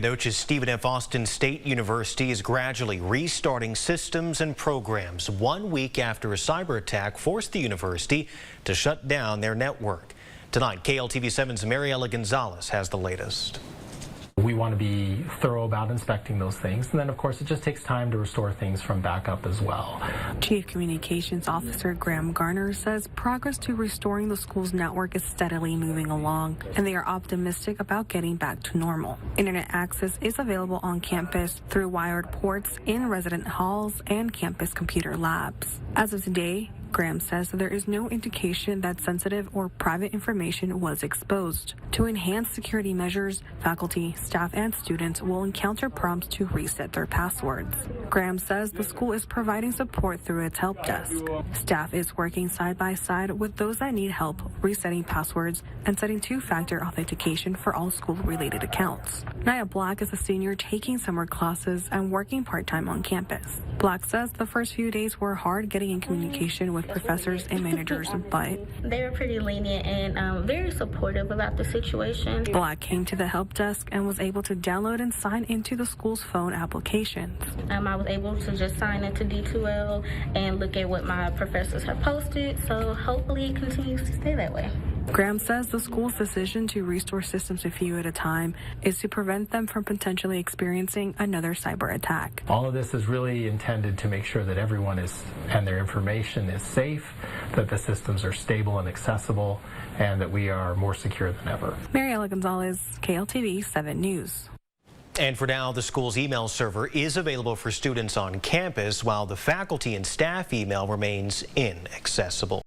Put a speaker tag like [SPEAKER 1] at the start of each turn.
[SPEAKER 1] Noches Stephen F. Austin State University is gradually restarting systems and programs 1 week after a cyber attack forced the university to shut down their network. Tonight, KLTV7's Mariela Gonzalez has the latest.
[SPEAKER 2] We want to be thorough about inspecting those things, and then of course it just takes time to restore things from backup as well.
[SPEAKER 3] Chief Communications Officer Graham Garner says progress to restoring the school's network is steadily moving along, and they are optimistic about getting back to normal. Internet access is available on campus through wired ports in resident halls and campus computer labs. As of today, Graham says that there is no indication that sensitive or private information was exposed. To enhance security measures, faculty, staff, and students will encounter prompts to reset their passwords. Graham says the school is providing support through its help desk. Staff is working side by side with those that need help resetting passwords and setting two-factor authentication for all school-related accounts. Naya Black is a senior taking summer classes and working part-time on campus. Black says the first few days were hard getting in communication with professors and managers, but
[SPEAKER 4] they were pretty lenient and very supportive about the situation.
[SPEAKER 3] Black came to the help desk and was able to download and sign into the school's phone applications.
[SPEAKER 4] I was able to just sign into D2L and look at what my professors have posted, so hopefully it continues to stay that way.
[SPEAKER 3] Graham says the school's decision to restore systems a few at a time is to prevent them from potentially experiencing another cyber attack.
[SPEAKER 2] All of this is really intended to make sure that everyone and their information is safe, that the systems are stable and accessible, and that we are more secure than ever.
[SPEAKER 3] Mariela Gonzalez, KLTV 7 News.
[SPEAKER 1] And for now, the school's email server is available for students on campus, while the faculty and staff email remains inaccessible.